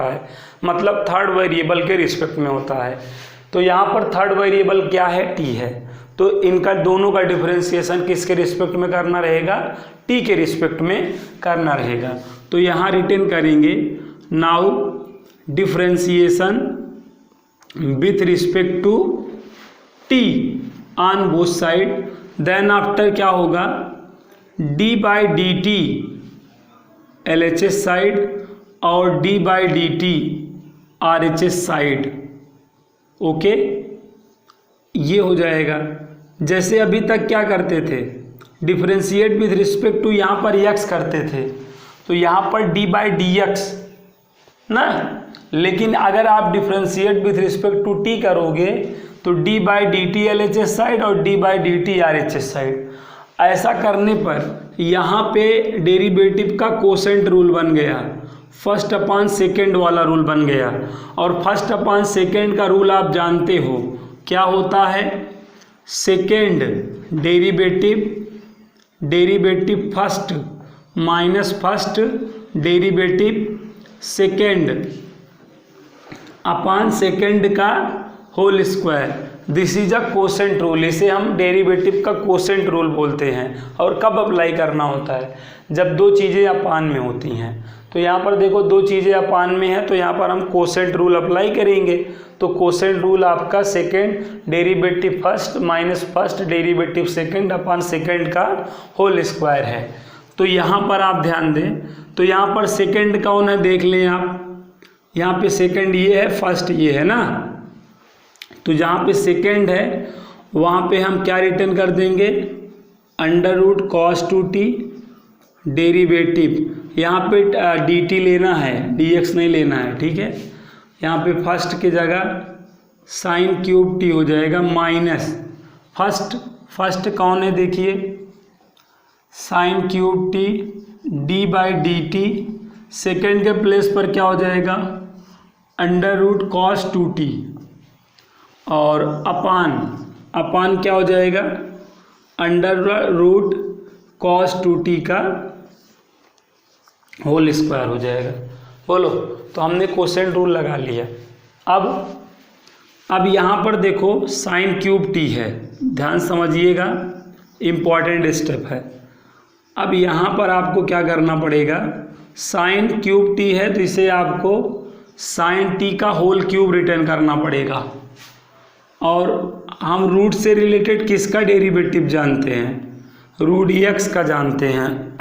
है, मतलब third variable के रिस्पेक्ट में होता है। तो यहाँ पर थर्ड वेरिएबल क्या है, टी है। तो इनका दोनों का डिफरेंशिएशन किसके रिस्पेक्ट में करना रहेगा, टी के रिस्पेक्ट में करना रहेगा। तो यहाँ रिटेन करेंगे now differentiation with respect to T on both side, then after क्या होगा, D by D T LHS side और D by D T RHS side. Okay, ये हो जाएगा। जैसे अभी तक क्या करते थे, डिफरेंशिएट विथ रिस्पेक्ट टू, यहाँ पर x करते थे तो यहाँ पर डी बाई डी एक्स ना, लेकिन अगर आप differentiate with respect to t करोगे तो D by D T LHS side और D by D T RHS side. ऐसा करने पर यहाँ पे डेरिवेटिव का कोसेंट रूल बन गया, फर्स्ट अपॉन सेकेंड वाला रूल बन गया। और फर्स्ट अपॉन सेकेंड का रूल आप जानते हो क्या होता है, second derivative first minus first derivative second upon second का whole square. This is a quotient rule, इसे हम डेरिवेटिव का कोसेंट रूल बोलते हैं। और कब अप्लाई करना होता है, जब दो चीज़ें अपान में होती हैं। तो यहाँ पर देखो दो चीज़ें अपान में हैं तो यहाँ पर हम कोसेंट रूल अप्लाई करेंगे। तो कोसेंट रूल आपका second derivative first minus first derivative second upon second का होल स्क्वायर है। तो यहाँ पर आप ध्यान दें, तो यहाँ पर सेकेंड कौन है देख लें आप, यहाँ पे सेकेंड ये है, फर्स्ट ये है ना। तो जहाँ पे सेकेंड है वहाँ पे हम क्या रिटर्न कर देंगे, under root cos two T derivative, यहाँ पे डी टी लेना है, डी एक्स नहीं लेना है, ठीक है। यहाँ पे फर्स्ट की जगह साइन क्यूब टी हो जाएगा माइनस फर्स्ट कौन है देखिए, sine cube T D by D T, second के प्लेस पर क्या हो जाएगा, under root cos two T, और अपान क्या हो जाएगा, under root cos two T का होल स्क्वायर हो जाएगा। बोलो, तो हमने कोसेंट रूल लगा लिया। अब यहाँ पर देखो साइन क्यूब टी है, ध्यान समझिएगा, इम्पॉर्टेंट स्टेप है। अब यहाँ पर आपको क्या करना पड़ेगा, साइन क्यूब टी है तो इसे आपको साइन टी का होल क्यूब रिटर्न करना पड़ेगा। और हम रूट से रिलेटेड किसका डेरिवेटिव जानते हैं, रूट एक्स का जानते हैं।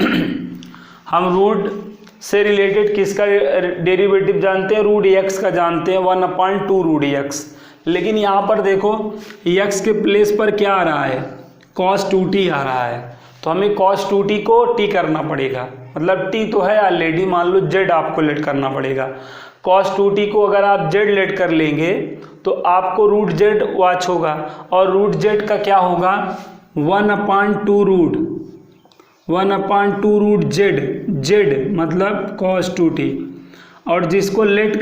हम रूट से रिलेटेड किसका डेरिवेटिव जानते हैं, रूट एक्स का जानते हैं, 1/2 रूट एक्स। लेकिन यहाँ पर देखो एक्स के प्लेस पर क्या आ रहा है, cos 2t आ रहा है। तो हमें cos 2t को t करना पड़ेगा, मतलब t तो है ऑलरेडी, मान लो z आपको लेट करना पड़ेगा। cos 2t को अगर आप z लेट कर लेंगे तो आपको रूट z वाच होगा, और रूट z का क्या होगा, 1/2 रूट z मतलब cos 2t। और जिसको लेट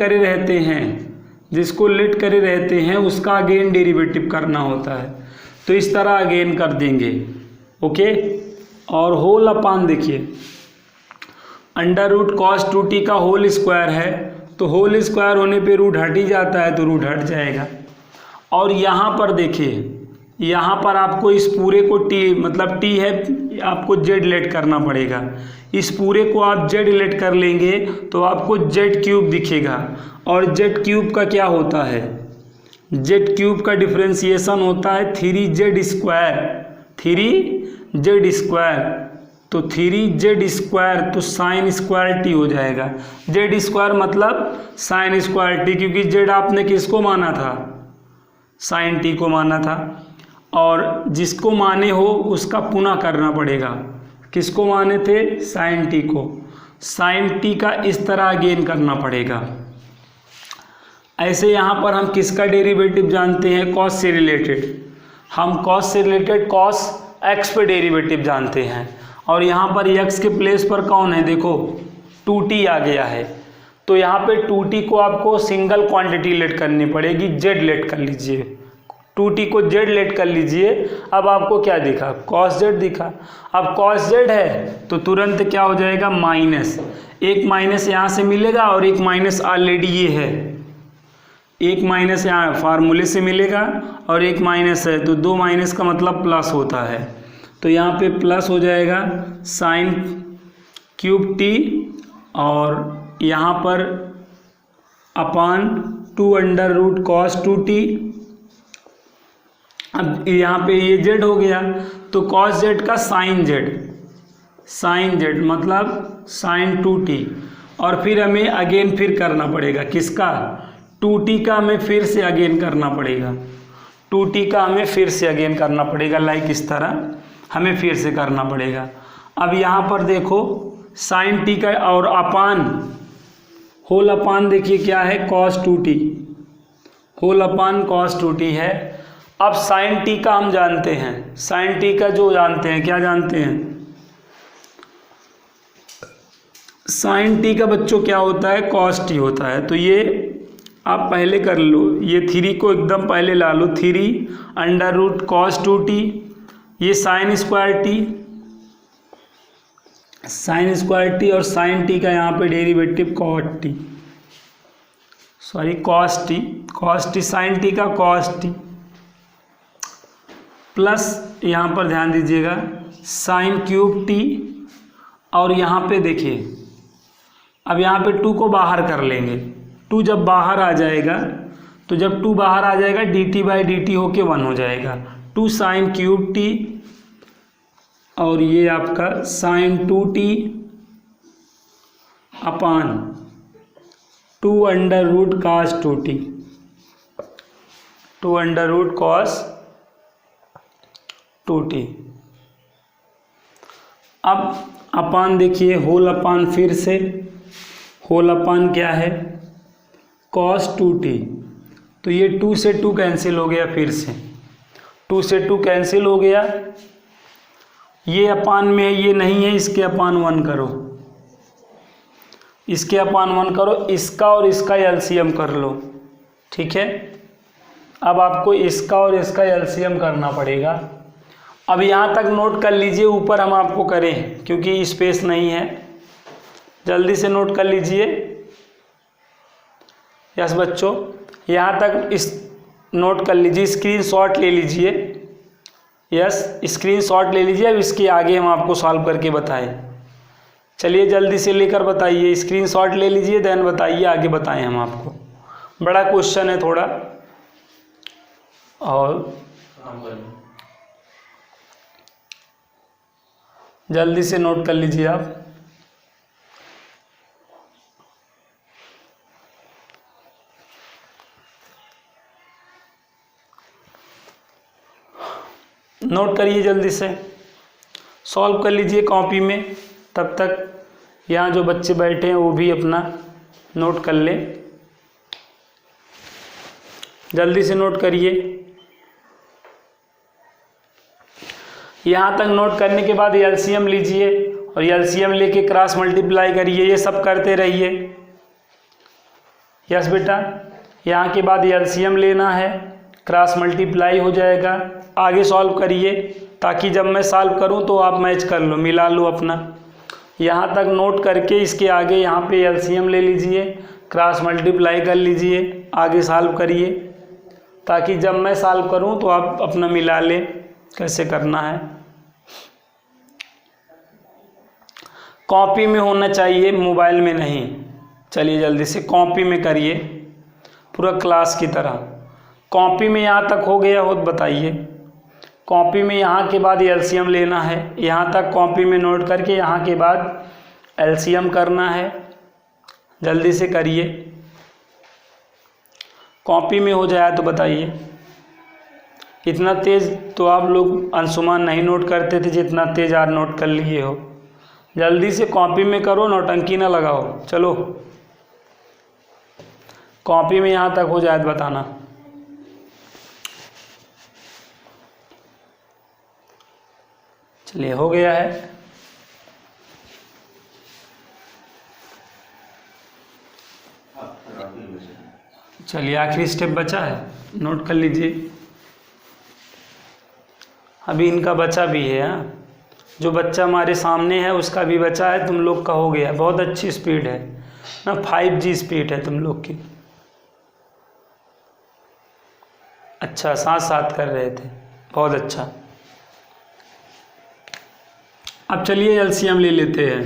करे रहते हैं उसका अगेन डेरिवेटिव करना होता है। तो इस तरह अगेन कर देंगे, ओके। और होल अपान देखिए, अंडर रूट कॉस 2t का होल स्क्वायर है, तो होल स्क्वायर होने पे रूट हट ही जाता है तो रूट हट जाएगा। और यहाँ पर देखिए, यहाँ पर आपको इस पूरे को t मतलब t है, आपको z लेट करना पड़ेगा। इस पूरे को आप z लेट कर लेंगे तो आपको z क्यूब दिखेगा। और z क्यूब का क्या होता है, z क्यूब का डिफरेंशिएशन होता है 3z स्क्वायर। तो 3z स्क्वायर तो साइन स्क्वायर टी हो जाएगा। z स्क्वायर मतलब साइन स्क्वायर टी, क्योंकि z आपने किसको माना था, साइन टी को माना था। और जिसको माने हो उसका पुनः करना पड़ेगा। किसको माने थे, साइन टी को, साइन टी का इस तरह अगेन करना पड़ेगा। ऐसे यहाँ पर हम किसका डेरिवेटिव जानते हैं, कॉस से रिलेटेड, हम कॉस से रिलेटेड कॉस एक्स पे डेरिवेटिव जानते हैं। और यहाँ पर एक्स के प्लेस पर कौन है, देखो 2t आ गया है। तो यहाँ पे 2t को आपको सिंगल क्वांटिटी लेट करनी पड़ेगी, z लेट कर लीजिए, 2t को z लेट कर लीजिए। अब आपको क्या दिखा, cos z दिखा। अब cos z है तो तुरंत क्या हो जाएगा, माइनस एक माइनस यहाँ से मिलेगा और एक माइनस ऑलरेडी ये है, एक माइनस यहाँ फार्मूले से मिलेगा और एक माइनस है, तो दो माइनस का मतलब प्लस होता है। तो यहाँ पे प्लस हो जाएगा साइन क्यूब टी और यहाँ पर अपान 2 cos 2t। अब यहाँ पे ये जेड हो गया तो cos जेड का साइन जेड मतलब साइन 2t, और फिर हमें अगेन फिर करना पड़ेगा किसका, 2t का हमें फिर से अगेन करना पड़ेगा, 2t का हमें फिर से अगेन करना पड़ेगा, लाइक इस तरह हमें फिर से करना पड़ेगा। अब यहाँ पर देखो साइन टी का और अपान होल अपान देखिए क्या है, cos 2t, whole upon cos 2t है। अब साइन टी का हम जानते हैं, साइन टी का जो जानते हैं, क्या जानते हैं, साइन टी का बच्चों क्या होता है, cos t होता है। तो ये आप पहले कर लो, ये 3 को एकदम पहले ला लो, 3 cos 2t, ये साइन स्क्वायर टी और साइन टी का यहाँ पे derivative cos T sine T का cos टी, प्लस यहाँ पर ध्यान दीजिएगा साइन क्यूब टी, और यहाँ पे देखिए अब यहाँ पे 2 को बाहर कर लेंगे, 2 जब बाहर आ जाएगा तो जब 2 बाहर आ जाएगा dt/dt होके 1 हो जाएगा, 2 साइन क्यूब टी और ये आपका साइन 2t अपान 2 cos 2t, 2 cos 2t। अब अपान देखिए होल अपान, फिर से होल अपान क्या है, cos 2t, तो ये 2 से 2 कैंसिल हो गया, फिर से 2 से 2 कैंसिल हो गया, ये अपान में है, ये नहीं है, इसके अपान 1 करो, इसके अपान 1 करो, इसका और इसका एलसीएम कर लो, ठीक है। अब आपको इसका और इसका एलसीएम करना पड़ेगा। अब यहाँ तक नोट कर लीजिए, ऊपर हम आपको करें क्योंकि स्पेस नहीं है, जल्दी से नोट कर लीजिए। यस बच्चों, यहाँ तक इस नोट कर लीजिए, स्क्रीनशॉट ले लीजिए, यस स्क्रीनशॉट ले लीजिए। अब इसके आगे हम आपको सॉल्व करके बताएं, चलिए जल्दी से लेकर बताइए, स्क्रीनशॉट ले लीजिए, देन बताइए, आगे बताएं हम आपको। बड़ा क्वेश्चन है थोड़ा, और जल्दी से नोट कर लीजिए आप। नोट करिए, जल्दी से सॉल्व कर लीजिए कॉपी में, तब तक यहाँ जो बच्चे बैठे हैं वो भी अपना नोट कर लें, जल्दी से नोट करिए। यहाँ तक नोट करने के बाद एलसीएम लीजिए और एलसीएम लेके क्रॉस मल्टीप्लाई करिए, ये सब करते रहिए। यस बेटा, यहाँ के बाद एलसीएम लेना है, क्रॉस मल्टीप्लाई हो जाएगा, आगे सॉल्व करिए ताकि जब मैं सॉल्व करूँ तो आप मैच कर लो, मिला लो अपना। यहाँ तक नोट करके इसके आगे यहाँ पे एलसीएम ले लीजिए, क्रॉस मल्टीप्लाई कर लीजिए, आगे सॉल्व करिए ताकि जब मैं सॉल्व करूँ तो आप अपना मिला लें कैसे करना है। कॉपी में होना चाहिए, मोबाइल में नहीं। चलिए जल्दी से कॉपी में करिए, पूरा क्लास की तरह। कॉपी में यहाँ तक हो गया हो तो बताइए। कॉपी में यहाँ के बाद एलसीएम लेना है, यहाँ तक कॉपी में नोट करके यहाँ के बाद एलसीएम करना है, जल्दी से करिए। कॉपी में हो जाए तो बताइए। इतना तेज़ तो आप लोग अंशुमान नहीं नोट करते थे जितना तेज़ आज नोट कर लिए हो। जल्दी से कॉपी में करो, नौटंकी ना लगाओ। चलो कॉपी में यहाँ तक हो जाए तो बताना। चलिए हो गया है। चलिए आखिरी स्टेप बचा है, नोट कर लीजिए। अभी इनका बचा भी है। हाँ, जो बच्चा हमारे सामने है उसका भी बचा है, तुम लोग का हो गया। बहुत अच्छी स्पीड है ना, 5G स्पीड है तुम लोग की। अच्छा, साथ साथ कर रहे थे, बहुत अच्छा। अब चलिए एलसीएम ले लेते हैं।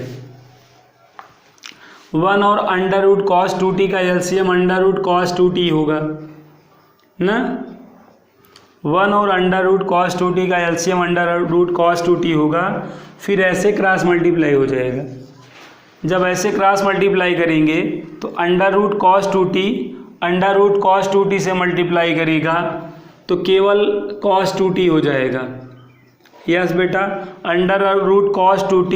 1 और अंडर रूट कॉस 2t का LCM under root cos 2t होगा ना। 1 और अंडर रूट कॉस 2t का LCM under root cos 2t होगा। फिर ऐसे क्रॉस मल्टीप्लाई हो जाएगा। जब ऐसे क्रॉस मल्टीप्लाई करेंगे तो under root cos 2t under root cos 2t से मल्टीप्लाई करेगा तो केवल कॉस 2t हो जाएगा। यस बेटा, under root cos 2t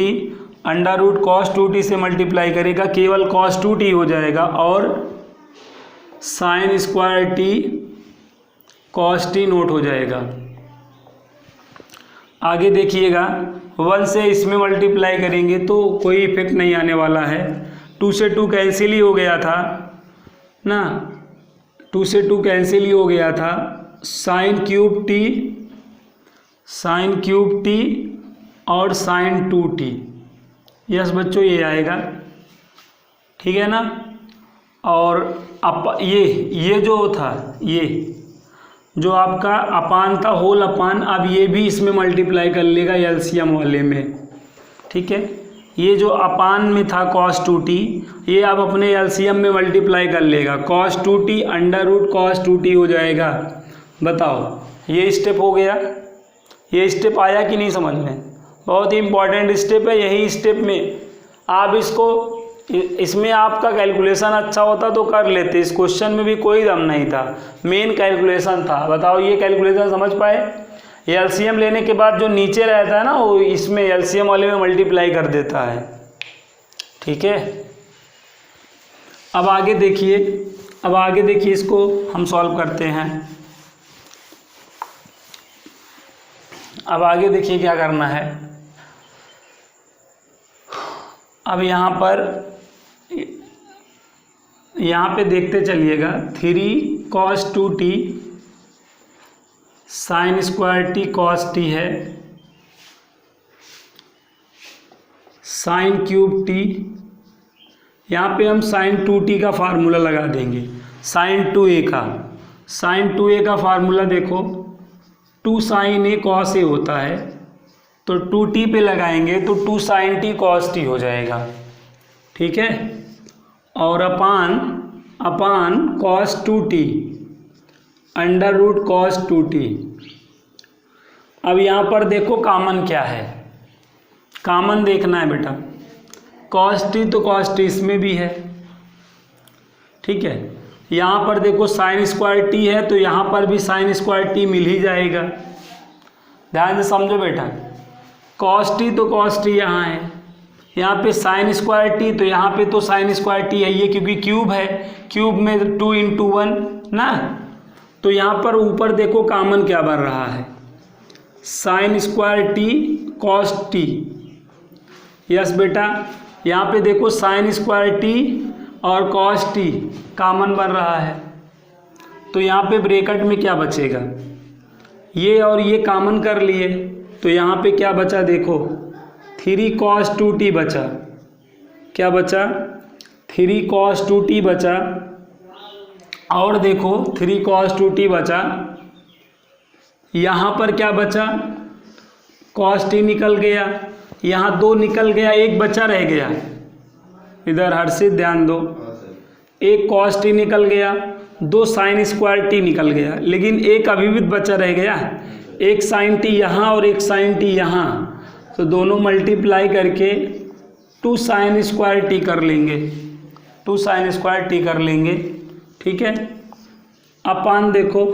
under root cos 2t से मल्टीप्लाई करेगा, केवल कॉस 2t हो जाएगा और sine square t cos t note हो जाएगा। आगे देखिएगा, 1 से इसमें मल्टीप्लाई करेंगे तो कोई इफेक्ट नहीं आने वाला है। 2 से 2 कैंसिल ही हो गया था ना, 2 से 2 कैंसिल ही हो गया था। साइन क्यूब t और साइन 2t। यस बच्चों, ये आएगा, ठीक है ना। और ये जो था, ये जो आपका अपान था, होल अपान, अब ये भी इसमें मल्टीप्लाई कर लेगा एलसीएम वाले में, ठीक है। ये जो अपान में था कॉस 2t, ये अब अपने एलसीएम में मल्टीप्लाई कर लेगा। Cos 2t under root cos 2t हो जाएगा। बताओ, ये स्टेप हो गया। ये स्टेप आया कि नहीं समझ में? बहुत ही इंपॉर्टेंट स्टेप है। यही स्टेप में आप इसमें आपका कैलकुलेशन अच्छा होता तो कर लेते। इस क्वेश्चन में भी कोई दम नहीं था, मेन कैलकुलेशन था। बताओ, ये कैलकुलेशन समझ पाए? एलसीएम लेने के बाद जो नीचे रहता है ना, वो इसमें एलसीएम वाले में मल्टीप्लाई कर देता है, ठीक है। अब आगे देखिए, इसको हम सॉल्व करते हैं। अब आगे देखिए क्या करना है। अब यहाँ पे देखते चलिएगा। 3 cos 2t sine square t cos t है, साइन क्यूब t। यहाँ पे हम साइन 2t का फार्मूला लगा देंगे। साइन 2a का फार्मूला देखो, 2 साइन a cos a होता है, तो 2t पे लगाएंगे तो 2 साइन t cos t हो जाएगा, ठीक है। और upon cos 2t under root cos 2t। अब यहाँ पर देखो कॉमन क्या है, कॉमन देखना है बेटा। cos t तो cos t इसमें भी है, ठीक है। यहाँ पर देखो साइन स्क्वायर t है तो यहाँ पर भी साइन स्क्वायर t मिल ही जाएगा। ध्यान से समझो बेटा, cos t तो cos t यहाँ है, यहाँ पे साइन स्क्वायर t तो यहाँ पे तो साइन स्क्वायर t है। ये क्योंकि क्यूब है, क्यूब में 2 × 1 ना, तो यहाँ पर ऊपर देखो कॉमन क्या बन रहा है, sine square t cos t। Yes बेटा, यहाँ पे देखो साइन स्क्वायर t और cos t कॉमन बन रहा है, तो यहाँ पे ब्रैकेट में क्या बचेगा, ये और ये कॉमन कर लिए, तो यहाँ पे क्या बचा देखो, 3 cos 2t बचा। क्या बचा? 3 cos 2t बचा। और देखो 3 cos 2t बचा। यहाँ पर क्या बचा, cos t निकल गया, यहाँ 2 निकल गया, एक बचा रह गया। इधर हर्षित ध्यान दो, एक cos t निकल गया, 2 साइन स्क्वायर t निकल गया, लेकिन एक अभी भी बचा रह गया, एक साइन t यहाँ और एक साइन t यहाँ, तो दोनों मल्टीप्लाई करके 2 साइन स्क्वायर t कर लेंगे, 2 साइन स्क्वायर t कर लेंगे, ठीक है। अपान देखो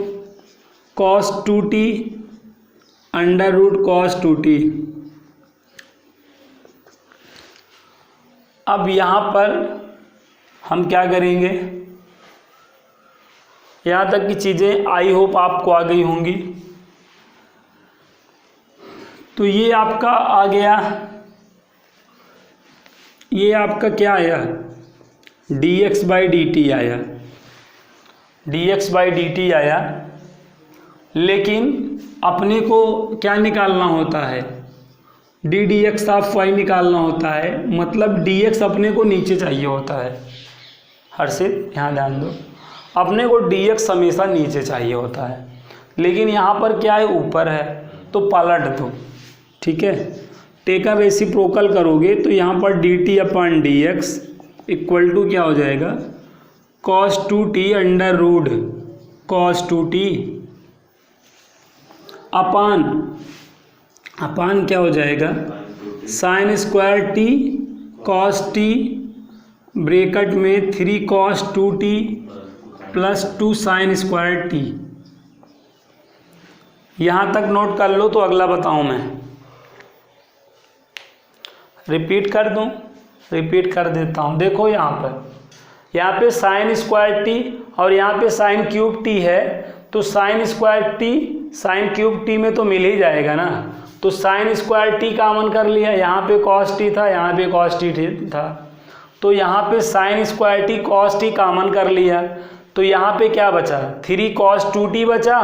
cos 2t under root cos 2t। अब यहाँ पर हम क्या करेंगे, यहाँ तक की चीज़ें आई होप आपको आ गई होंगी। तो ये आपका आ गया, ये आपका क्या आया, dx/dt आया, dx/dt आया। लेकिन अपने को क्या निकालना होता है, D D x of Y निकालना होता है, मतलब डी एक्स अपने को नीचे चाहिए होता है। हर्षित यहाँ ध्यान दो, अपने को डी एक्स हमेशा नीचे चाहिए होता है, लेकिन यहाँ पर क्या है, ऊपर है, तो पलट दो। ठीक है, टेकन रेसिप्रोकल करोगे तो यहाँ पर d t upon d x equal to क्या हो जाएगा, cos 2t under root cos 2t upon क्या हो जाएगा, sine square t cos t bracket में 3 cos 2t plus 2 sine square t. यहाँ तक नोट कर लो, तो अगला बताऊँ मैं, रिपीट कर दूँ, रिपीट कर देता हूँ। देखो यहाँ पे साइन स्क्वायर टी और यहाँ पे साइन क्यूब टी है, तो sign square T sign cube T में तो मिल ही जाएगा ना, तो साइन स्क्वायर टी कॉमन कर लिया, यहाँ पे कॉस टी था, यहाँ पे कॉस टी था, तो यहाँ पे sign square t cos T common कर लिया, तो यहाँ पे क्या बचा, 3 cos 2t बचा,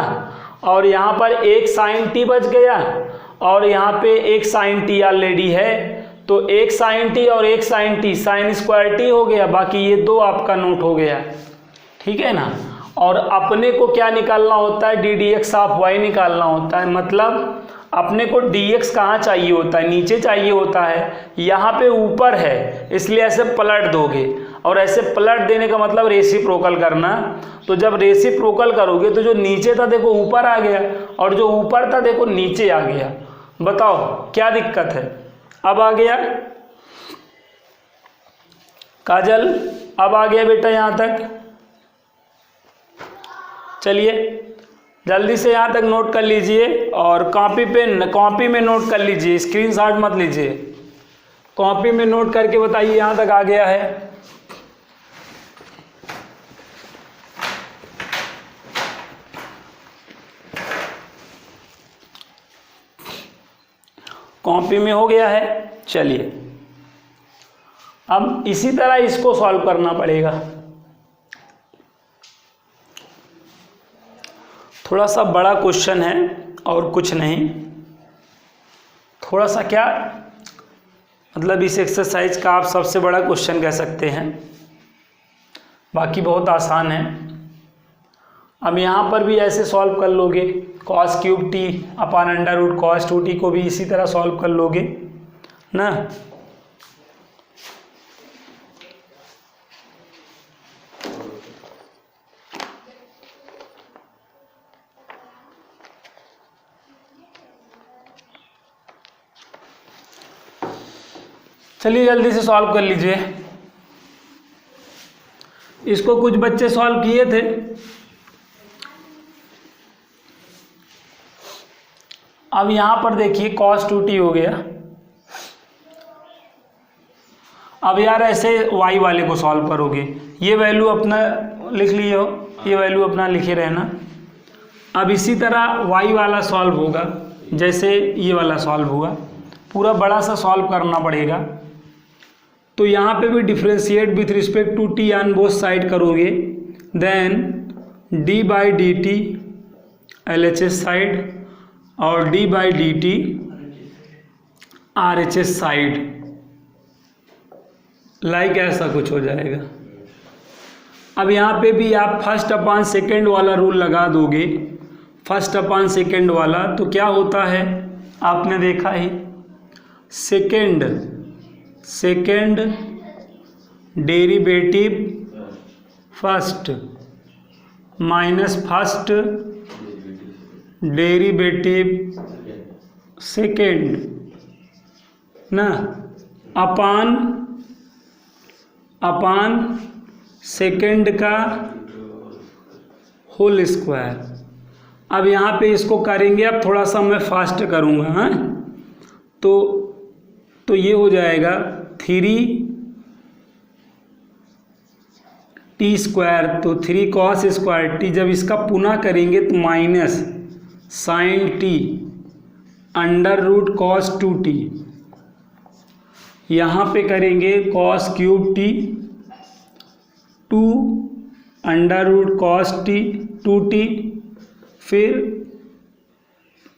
और यहाँ पर एक साइन टी बच गया, और यहाँ पे एक साइन टी ऑलरेडी है, तो एक साइन टी और एक sine t sine square t हो गया, बाकी ये 2 आपका नोट हो गया। ठीक है ना, और अपने को क्या निकालना होता है, D D x of Y निकालना होता है, मतलब अपने को डी एक्स कहाँ चाहिए होता है, नीचे चाहिए होता है, यहाँ पे ऊपर है, इसलिए ऐसे पलट दोगे, और ऐसे पलट देने का मतलब रेसिप्रोकल करना। तो जब रेसिप्रोकल करोगे तो जो नीचे था देखो ऊपर आ गया, और जो ऊपर था देखो नीचे आ गया। बताओ क्या दिक्कत है, अब आ गया काजल, अब आ गया बेटा यहाँ तक। चलिए जल्दी से यहाँ तक नोट कर लीजिए, और कॉपी में नोट कर लीजिए, स्क्रीनशॉट मत लीजिए, कॉपी में नोट करके बताइए यहाँ तक आ गया है। कॉपी में हो गया है। चलिए अब इसी तरह इसको सॉल्व करना पड़ेगा। थोड़ा सा बड़ा क्वेश्चन है और कुछ नहीं, थोड़ा सा क्या मतलब इस एक्सरसाइज का आप सबसे बड़ा क्वेश्चन कह सकते हैं, बाकी बहुत आसान है। अब यहाँ पर भी ऐसे सॉल्व कर लोगे, cos cube t upon under root cos 2t को भी इसी तरह सॉल्व कर लोगे ना। चलिए जल्दी से सॉल्व कर लीजिए। इसको कुछ बच्चे सॉल्व किए थे, अब यहाँ पर देखिए cos 2t हो गया। अब यार ऐसे y वाले को सॉल्व करोगे, ये वैल्यू अपना लिख लिए हो, ये वैल्यू अपना लिखे रहना। अब इसी तरह y वाला सॉल्व होगा, जैसे ये वाला सॉल्व हुआ, पूरा बड़ा सा सॉल्व करना पड़ेगा। तो यहाँ पे भी differentiate with respect to t on both side करोगे, then d by D T LHS side और d by D T RHS side, like ऐसा कुछ हो जाएगा। अब यहाँ पे भी आप फर्स्ट अपॉन सेकेंड वाला रूल लगा दोगे, फर्स्ट अपॉन सेकेंड वाला, तो क्या होता है आपने देखा ही, second derivative first minus first derivative second ना, अपान सेकेंड का होल स्क्वायर। अब यहाँ पे इसको करेंगे, अब थोड़ा सा मैं फास्ट करूँगा, हाँ, तो ये हो जाएगा 3t स्क्वायर, तो 3 cos स्क्वायर टी, जब इसका पुनः करेंगे तो minus sine t under root cos 2t, यहाँ पे करेंगे cos cube t 2 under root cos t 2t, फिर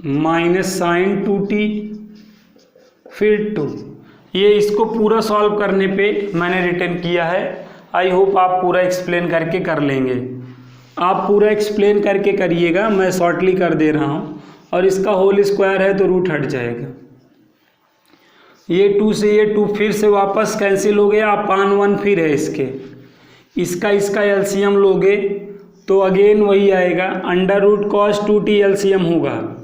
माइनस साइन 2t, फिर 2। ये इसको पूरा सॉल्व करने पे मैंने रिटर्न किया है। आई होप आप पूरा एक्सप्लेन करके कर लेंगे। आप पूरा एक्सप्लेन करके करिएगा, मैं शॉर्टली कर दे रहा हूँ। और इसका होल स्क्वायर है तो रूट हट जाएगा। ये 2 से ये 2 फिर से वापस कैंसिल हो गया, अपान 1 फिर है इसके। इसका एलसीएम लोगे तो अगेन वही आएगा, under root cos 2t LCM होगा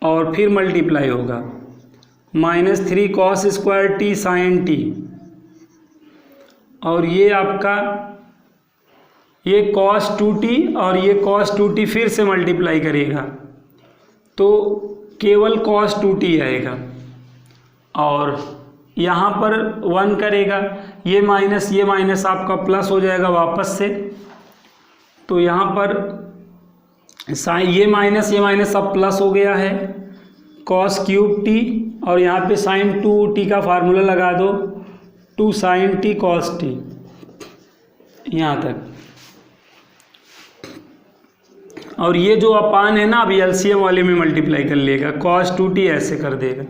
और फिर मल्टीप्लाई होगा, -3 cos square t sine t। और ये आपका ये cos 2t और ये cos 2t फिर से मल्टीप्लाई करेगा तो केवल cos 2t आएगा। और यहाँ पर 1 करेगा, ये माइनस आपका प्लस हो जाएगा वापस से। तो यहाँ पर ये माइनस अब प्लस हो गया है, cos क्यूब t और यहाँ पे साइन 2t का फार्मूला लगा दो, 2 साइन t cos t, यहाँ तक। और ये जो अपान है ना, अभी एलसीएम वाले में मल्टीप्लाई कर लेगा, cos 2t ऐसे कर देगा।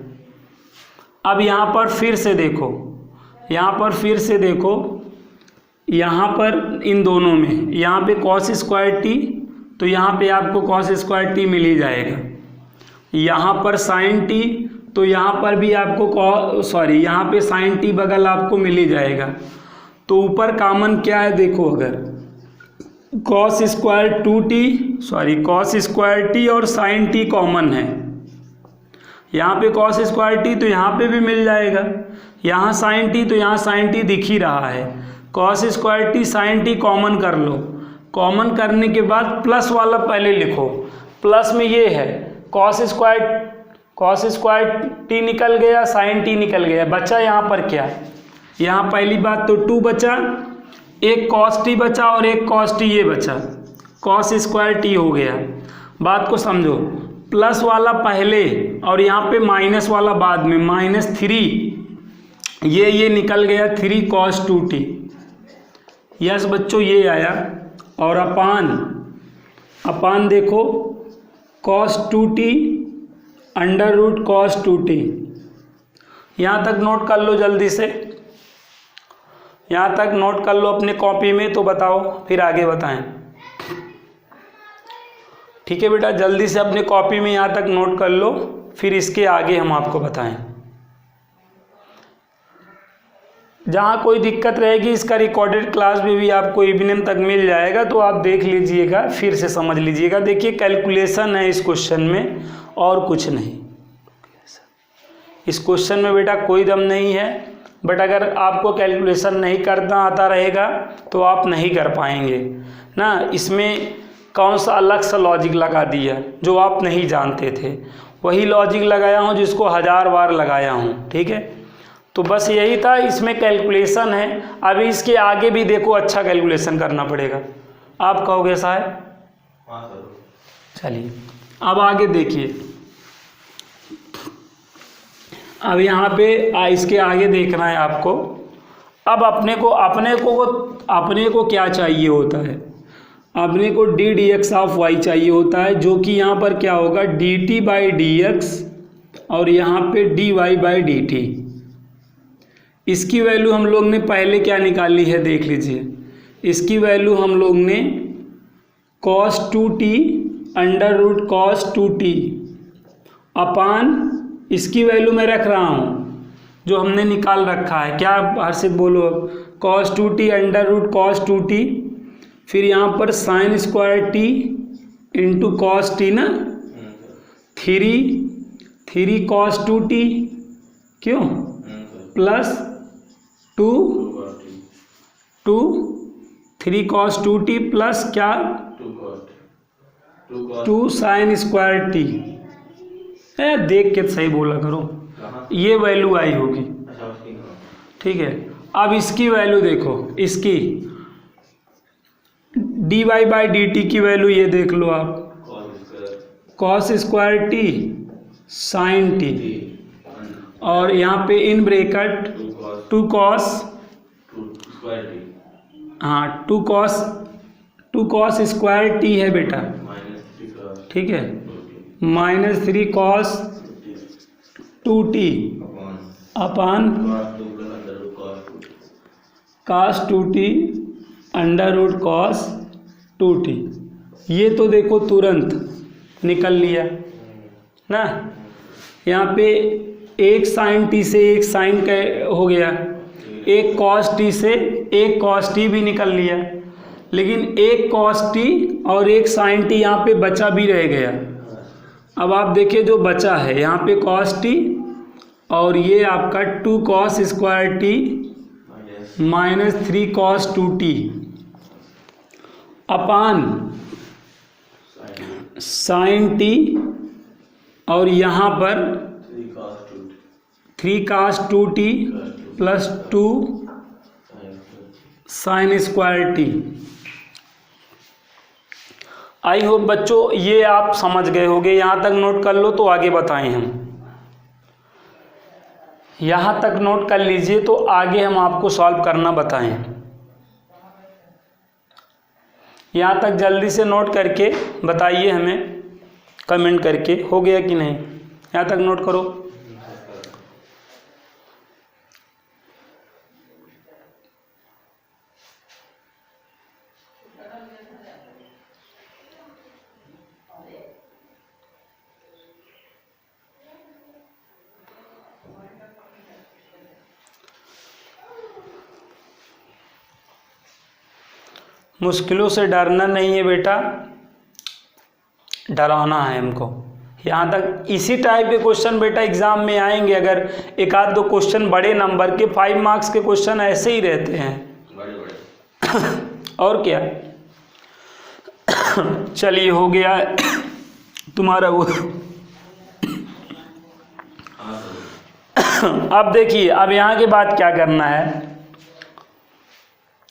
अब यहाँ पर फिर से देखो, यहाँ पर इन दोनों में, यहाँ पे cos स्क्वायर t तो यहाँ पे आपको cos स्क्वायर t मिल ही जाएगा। यहाँ पर sin t तो यहाँ पर भी आपको यहाँ पे sin t बगल आपको मिल ही जाएगा। तो ऊपर कॉमन क्या है देखो, अगर cos स्क्वायर 2t और sin t कॉमन है, यहाँ पे cos स्क्वायर t तो यहाँ पे भी मिल जाएगा, यहाँ sin t तो यहाँ sin t दिख ही रहा है, cos square t sin t common कर लो। कॉमन करने के बाद प्लस वाला पहले लिखो, प्लस में ये है cos स्क्वायर t निकल गया, sin t निकल गया, बचा यहाँ पर क्या, यहाँ पहली बात तो 2 बचा, एक cos t बचा और एक cos t ये बचा, cos स्क्वायर t हो गया। बात को समझो, प्लस वाला पहले और यहाँ पे माइनस वाला बाद में, -3 ये निकल गया, 3 cos 2t। यस बच्चों ये आया। और अपान देखो cos 2t under root cos 2t। यहाँ तक नोट कर लो जल्दी से, यहाँ तक नोट कर लो अपने कॉपी में, तो बताओ फिर आगे बताएं। ठीक है बेटा, जल्दी से अपने कॉपी में यहाँ तक नोट कर लो, फिर इसके आगे हम आपको बताएं। जहाँ कोई दिक्कत रहेगी इसका रिकॉर्डेड क्लास में भी आपको इवनिंग तक मिल जाएगा, तो आप देख लीजिएगा, फिर से समझ लीजिएगा। देखिए कैलकुलेशन है इस क्वेश्चन में और कुछ नहीं। इस क्वेश्चन में बेटा कोई दम नहीं है, बट अगर आपको कैलकुलेशन नहीं करना आता रहेगा तो आप नहीं कर पाएंगे ना। इसमें कौन सा अलग सा लॉजिक लगा दिया जो आप नहीं जानते थे, वही लॉजिक लगाया हूँ जिसको 1000 बार लगाया हूँ। ठीक है, तो बस यही था, इसमें कैलकुलेशन है। अभी इसके आगे भी देखो अच्छा कैलकुलेशन करना पड़ेगा। आप कहोगे साहब, चलिए अब आगे देखिए। अब यहाँ पे इसके आगे देखना है आपको। अब अपने को क्या चाहिए होता है, अपने को d D x of y चाहिए होता है, जो कि यहाँ पर क्या होगा, d t by d x और यहाँ पे d y by D t. इसकी वैल्यू हम लोग ने पहले क्या निकाली है देख लीजिए। इसकी वैल्यू हम लोग ने cos 2t under root cos 2t upon, इसकी वैल्यू मैं रख रहा हूँ जो हमने निकाल रखा है। क्या हर्षित बोलो, cos 2t under root cos 2t, फिर यहाँ पर sine square t into cos t ना, 3 cos 2t क्यों, प्लस 3 cos 2t प्लस क्या 2 साइन स्क्वायर t। देख के सही बोला करो, ये वैल्यू आई होगी। ठीक है, अब इसकी वैल्यू देखो, इसकी d y by D t की वैल्यू ये देख लो आप, cos square t sine t, और यहाँ पे इन ब्रैकेट 2 cos, हाँ 2 cos स्क्वायर t है बेटा। ठीक है, -3 cos 2t upon cos 2t under root cos 2t। ये तो देखो तुरंत निकल लिया ना। यहाँ पे एक साइन टी से एक साइन का हो गया, एक cos t से एक cos t भी निकल लिया, लेकिन एक cos t और एक sin t यहाँ पे बचा भी रह गया। अब आप देखिए जो बचा है यहाँ पे cos t और ये आपका 2 cos square t minus 3 cos 2t अपान sin t और यहाँ पर 3 cos 2t plus 2 sin square t। I hope बच्चों ये आप समझ गए होंगे। यहाँ तक नोट कर लो तो आगे बताएं हम। यहाँ तक नोट कर लीजिए तो आगे हम आपको सॉल्व करना बताएं। यहाँ तक जल्दी से नोट करके बताइए हमें कमेंट करके, हो गया कि नहीं। यहाँ तक नोट करो। मुश्किलों से डरना नहीं है बेटा, डराना है हमको। यहाँ तक इसी टाइप के क्वेश्चन बेटा एग्जाम में आएंगे। अगर एक आध दो क्वेश्चन बड़े नंबर के 5 मार्क्स के क्वेश्चन ऐसे ही रहते हैं और क्या। चलिए हो गया तुम्हारा वो। अब देखिए अब यहाँ के बाद क्या करना है।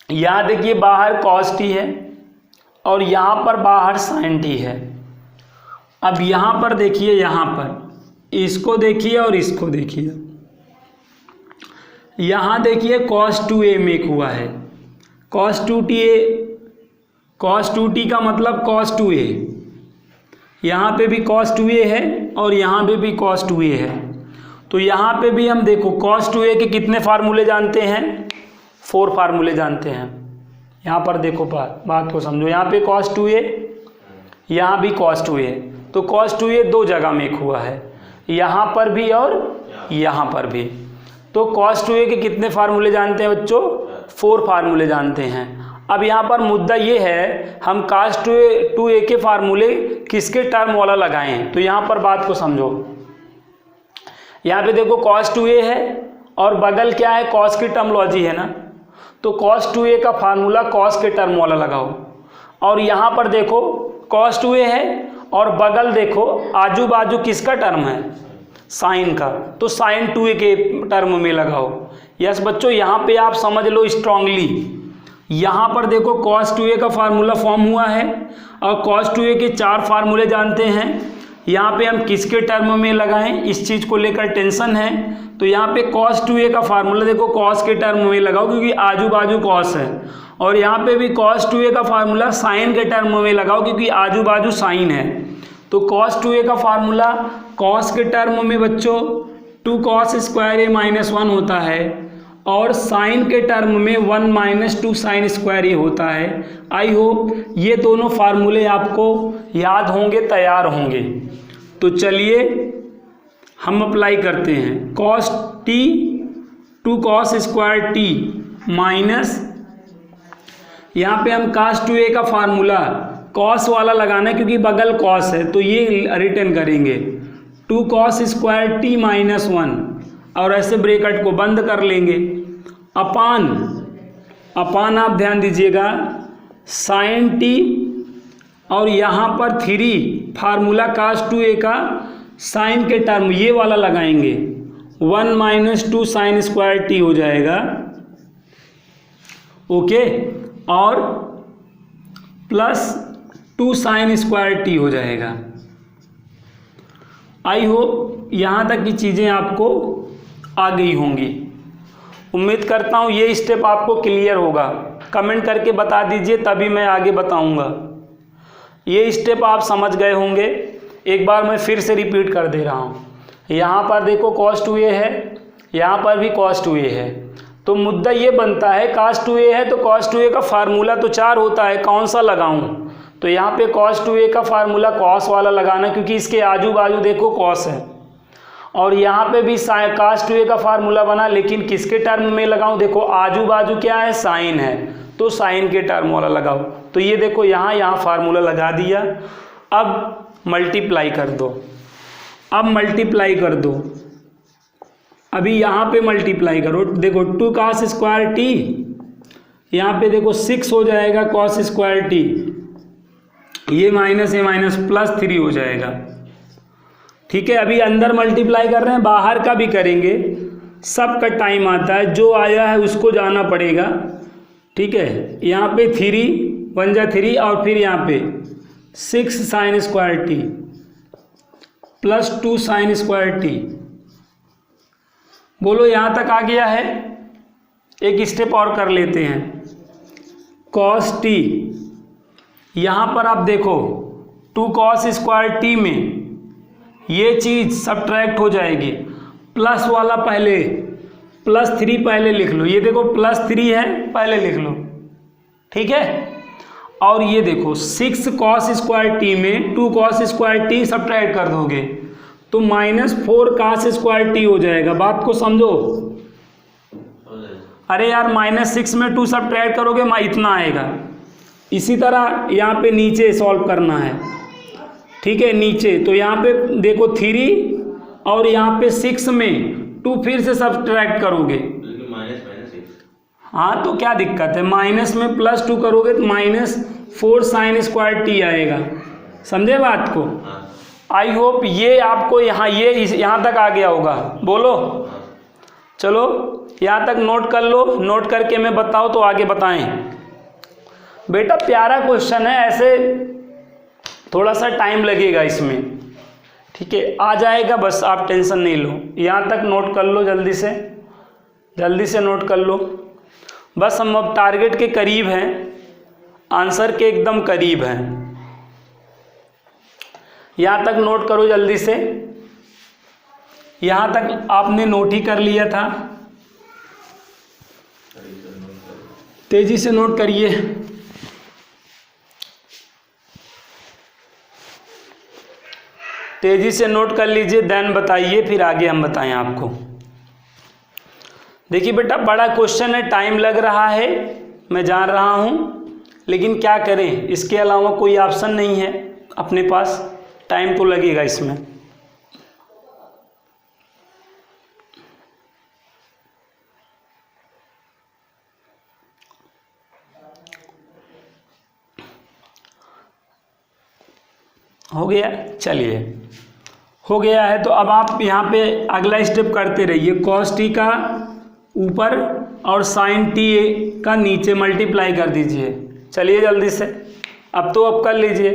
यहाँ देखिए बाहर cos t है और यहाँ पर बाहर sin t है। अब यहाँ पर देखिए, यहाँ पर इसको देखिए और इसको देखिए। यहाँ देखिए cos 2a मेक हुआ है। cos 2t का मतलब cos 2a, यहाँ पे भी cos 2a है और यहाँ पे भी cos 2a है। तो यहाँ पे भी हम देखो cos 2a के कितने फार्मूले जानते हैं, 4 फार्मूले जानते हैं। यहाँ पर देखो बात को समझो। यहाँ पे cos 2a, यहाँ भी cos 2a, तो cos 2a 2 जगह मेक हुआ है, यहाँ पर भी और यहाँ पर भी। तो cos 2a के कितने फार्मूले जानते हैं बच्चों, 4 फार्मूले जानते हैं। अब यहाँ पर मुद्दा ये है हम cos 2a के फार्मूले किसके टर्म वाला लगाएं। तो यहाँ पर बात को समझो। यहाँ पे देखो cos 2a है और बगल क्या है, cos की टर्मोलॉजी है ना। तो cos 2a का फार्मूला cos के टर्म वाला लगाओ। और यहाँ पर देखो cos 2a है और बगल देखो आजू बाजू किसका टर्म है, साइन का, तो sin 2a के टर्म में लगाओ। यस बच्चों, यहाँ पे आप समझ लो स्ट्रांगली। यहाँ पर देखो cos 2a का फार्मूला फॉर्म हुआ है और cos 2a के 4 फार्मूले जानते हैं। यहाँ पे हम किसके टर्म में लगाएं, इस चीज़ को लेकर टेंशन है। तो यहाँ पे cos 2a का फार्मूला देखो cos के टर्म में लगाओ क्योंकि आजू बाजू cos है, और यहाँ पे भी cos 2a का फार्मूला sin के टर्म में लगाओ क्योंकि आजू बाजू sin है। तो cos 2a का फार्मूला cos के टर्म में बच्चों 2 cos स्क्वायर a माइनस 1 होता है और sin के टर्म में 1 माइनस 2 sin स्क्वायर a होता है। आई होप ये दोनों फार्मूले आपको याद होंगे, तैयार होंगे। तो चलिए हम अप्लाई करते हैं। cos t 2 cos square t minus, यहाँ पे हम cos 2a का फार्मूला cos वाला लगाना है क्योंकि बगल cos है, तो ये रिटर्न करेंगे 2 cos स्क्वायर t माइनस 1 और ऐसे ब्रैकेट को बंद कर लेंगे। अपान आप ध्यान दीजिएगा sin t और यहाँ पर 3 फार्मूला cos 2a का sin के टर्म ये वाला लगाएंगे, 1 माइनस 2 sin स्क्वायर t हो जाएगा। ओके, और प्लस 2 sin स्क्वायर t हो जाएगा। आई होप यहाँ तक की चीज़ें आपको आ गई होंगी। उम्मीद करता हूँ ये स्टेप आपको क्लियर होगा। कमेंट करके बता दीजिए तभी मैं आगे बताऊँगा। ये स्टेप आप समझ गए होंगे। एक बार मैं फिर से रिपीट कर दे रहा हूँ। यहाँ पर देखो cos 2a है, यहाँ पर भी cos 2a है। तो मुद्दा ये बनता है cos 2a है तो cos 2a का फार्मूला तो 4 होता है, कौन सा लगाऊं? तो यहाँ पे cos 2a का फार्मूला cos वाला लगाना, क्योंकि इसके आजू बाजू देखो cos है। और यहाँ पे भी cos 2a का फार्मूला बना, लेकिन किसके टर्म में लगाऊं? देखो आजू बाजू क्या है, साइन है, तो साइन के टर्म वाला लगाओ। तो ये देखो यहाँ फार्मूला लगा दिया। अब मल्टीप्लाई कर दो, अब मल्टीप्लाई कर दो, अभी यहाँ पे मल्टीप्लाई करो। देखो 2 cos स्क्वायर टी, यहाँ पे देखो 6 हो जाएगा cos स्क्वायर टी, ये माइनस ये माइनस प्लस 3 हो जाएगा। ठीक है, अभी अंदर मल्टीप्लाई कर रहे हैं, बाहर का भी करेंगे, सबका टाइम आता है, जो आया है उसको जाना पड़ेगा। ठीक है, यहाँ पे 3 1 जा 3 और फिर यहाँ पे 6 sin square T plus 2 sin square T. बोलो यहाँ तक आ गया है? एक स्टेप और कर लेते हैं, cos t, यहाँ पर आप देखो 2 cos स्क्वायर टी में ये चीज़ सब्ट्रैक्ट हो जाएगी, प्लस वाला पहले, प्लस 3 पहले लिख लो, ये देखो प्लस 3 है पहले लिख लो। ठीक है, और ये देखो 6 cos स्क्वायर टी में 2 cos स्क्वायर टी सब्ट्रैक्ट कर दोगे तो -4 cos स्क्वायर टी हो जाएगा। बात को समझो। अरे यार -6 में 2 सब्ट्रैक्ट करोगे इतना आएगा। इसी तरह यहाँ पे नीचे सॉल्व करना है। ठीक है, नीचे तो यहाँ पे देखो 3 और यहाँ पे 6 में 2 फिर से सब्ट्रैक्ट करोगे, हाँ तो क्या दिक्कत है, माइनस में +2 करोगे तो -4 sin स्क्वायर टी आएगा। समझे बात को? आई होप ये आपको यहाँ तक आ गया होगा। बोलो, चलो यहाँ तक नोट कर लो, नोट करके मैं बताओ तो आगे बताएं। बेटा प्यारा क्वेश्चन है, ऐसे थोड़ा सा टाइम लगेगा इसमें। ठीक है, आ जाएगा, बस आप टेंशन नहीं लो। यहाँ तक नोट कर लो, जल्दी से नोट कर लो। बस हम अब टारगेट के करीब हैं, आंसर के एकदम करीब हैं। यहाँ तक नोट करो जल्दी से। यहाँ तक आपने नोट ही कर लिया था, तेजी से नोट करिए। तेजी से नोट कर लीजिए, देन बताइए, फिर आगे हम बताएं आपको। देखिए बेटा बड़ा क्वेश्चन है, टाइम लग रहा है, मैं जान रहा हूँ, लेकिन क्या करें, इसके अलावा कोई ऑप्शन नहीं है अपने पास, टाइम तो लगेगा इसमें। हो गया, चलिए हो गया है। तो अब आप यहाँ पे अगला स्टेप करते रहिए। cos t का ऊपर और sin t का नीचे मल्टीप्लाई कर दीजिए। चलिए जल्दी से, अब तो अब कर लीजिए।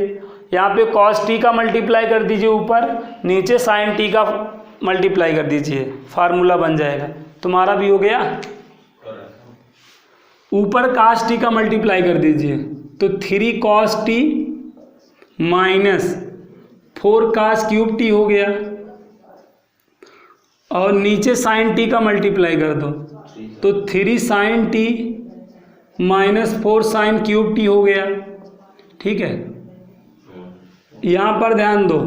यहाँ पे cos t का मल्टीप्लाई कर दीजिए ऊपर, नीचे sin t का मल्टीप्लाई कर दीजिए, फार्मूला बन जाएगा। तुम्हारा भी हो गया। ऊपर cos t का मल्टीप्लाई कर दीजिए तो 3 cos t minus 4 cos cube T हो गया, और नीचे sin t का मल्टीप्लाई कर दो तो 3 sin t minus 4 sin cube T हो गया। ठीक है, यहाँ पर ध्यान दो,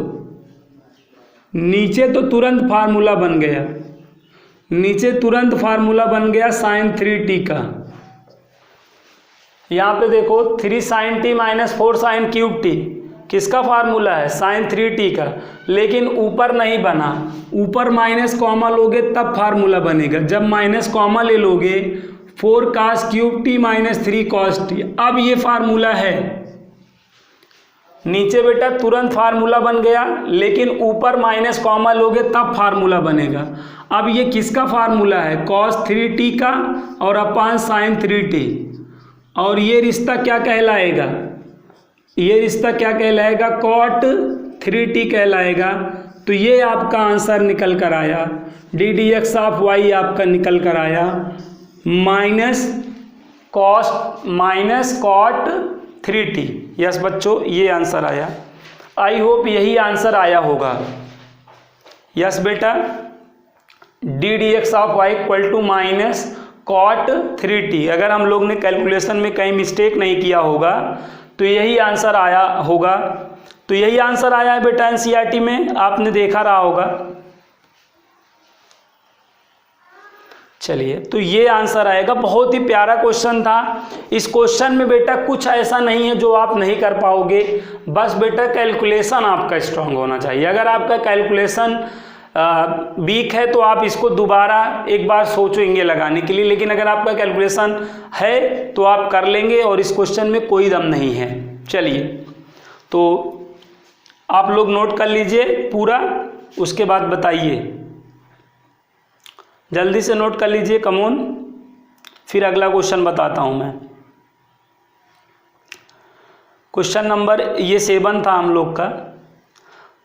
नीचे तो तुरंत फार्मूला बन गया, नीचे तुरंत फार्मूला बन गया sin 3t का। यहाँ पे देखो 3 sin t minus 4 sin cube T किसका फार्मूला है? sin 3t का, लेकिन ऊपर नहीं बना, ऊपर माइनस कॉमा लोगे तब फार्मूला बनेगा। जब माइनस कॉमा ले लोगे 4 cos cube T minus 3 cos t, अब ये फार्मूला है। नीचे बेटा तुरंत फार्मूला बन गया, लेकिन ऊपर माइनस कॉमा लोगे तब फार्मूला बनेगा। अब ये किसका फार्मूला है? cos 3t का और अपान sin 3t, और ये रिश्ता क्या कहलाएगा? ये रिश्ता क्या कहलाएगा? cot 3t कहलाएगा। तो ये आपका आंसर निकल कर आया, d D x of y आपका निकल कर आया माइनस कॉट 3t। यस बच्चों, ये आंसर आया। आई होप यही आंसर आया होगा, यस बेटा, d D x of y equal to minus cot 3t। अगर हम लोग ने कैलकुलेशन में कहीं मिस्टेक नहीं किया होगा तो यही आंसर आया होगा। तो यही आंसर आया है बेटा एनसीईआरटी में, आपने देखा रहा होगा। चलिए, तो ये आंसर आएगा। बहुत ही प्यारा क्वेश्चन था। इस क्वेश्चन में बेटा कुछ ऐसा नहीं है जो आप नहीं कर पाओगे, बस बेटा कैलकुलेशन आपका स्ट्रांग होना चाहिए। अगर आपका कैलकुलेशन वीक है तो आप इसको दोबारा एक बार सोचेंगे लगाने के लिए, लेकिन अगर आपका कैलकुलेशन है तो आप कर लेंगे और इस क्वेश्चन में कोई दम नहीं है। चलिए, तो आप लोग नोट कर लीजिए पूरा, उसके बाद बताइए, जल्दी से नोट कर लीजिए कमोन, फिर अगला क्वेश्चन बताता हूं मैं। क्वेश्चन नंबर ये 7 था हम लोग का।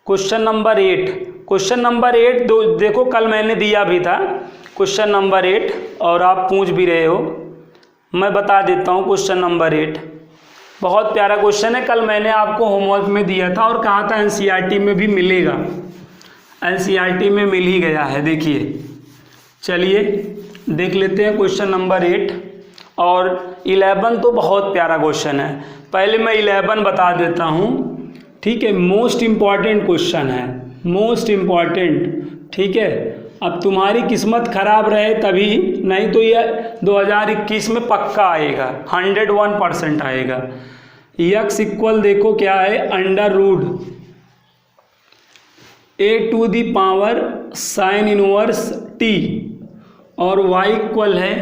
क्वेश्चन नंबर 8, क्वेश्चन नंबर 8 देखो कल मैंने दिया भी था क्वेश्चन नंबर 8 और आप पूछ भी रहे हो। मैं बता देता हूँ क्वेश्चन नंबर 8, बहुत प्यारा क्वेश्चन है। कल मैंने आपको होमवर्क में दिया था और कहा था एनसीईआरटी में भी मिलेगा, एनसीईआरटी में मिल ही गया है। देखिए, चलिए देख लेते हैं क्वेश्चन नंबर 8 और 11 तो बहुत प्यारा क्वेश्चन है। पहले मैं 11 बता देता हूँ, ठीक है। मोस्ट इम्पॉर्टेंट क्वेश्चन है, मोस्ट इम्पॉर्टेंट, ठीक है। अब तुम्हारी किस्मत खराब रहे तभी, नहीं तो ये 2021 में पक्का आएगा, 101% आएगा। यक्स इक्वल देखो क्या है, under root a⁴ sine inverse t और y इक्वल है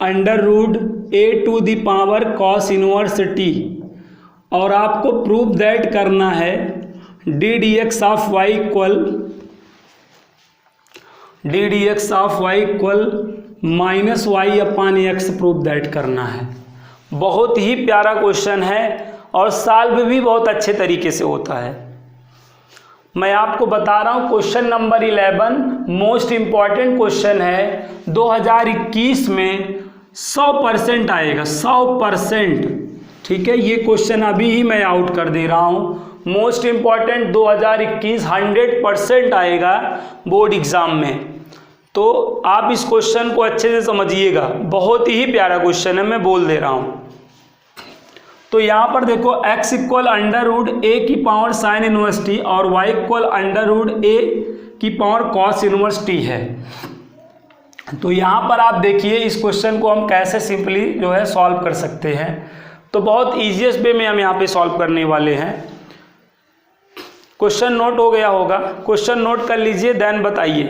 under root a⁴ cos inverse t। और आपको प्रूफ दैट करना है D D x of y equal minus y upon x, proof that करना है। बहुत ही प्यारा क्वेश्चन है और सॉल्व भी बहुत अच्छे तरीके से होता है। मैं आपको बता रहा हूँ question number 11 most important question है, 2021 में 100% आएगा, 100%, ठीक है। ये क्वेश्चन अभी ही मैं आउट कर दे रहा हूँ, मोस्ट इम्पॉर्टेंट 2021 100% आएगा बोर्ड एग्जाम में। तो आप इस क्वेश्चन को अच्छे से समझिएगा, बहुत ही प्यारा क्वेश्चन है, मैं बोल दे रहा हूँ। तो यहाँ पर देखो x equal under root a⁴ sine inverse t और y equal under root a⁴ cos inverse t है। तो यहाँ पर आप देखिए इस क्वेश्चन को हम कैसे सिंपली जो है सॉल्व कर सकते हैं। तो बहुत ईजीएस्ट वे में हम यहाँ पे सॉल्व करने वाले हैं। क्वेश्चन नोट हो गया होगा, क्वेश्चन नोट कर लीजिए देन बताइए।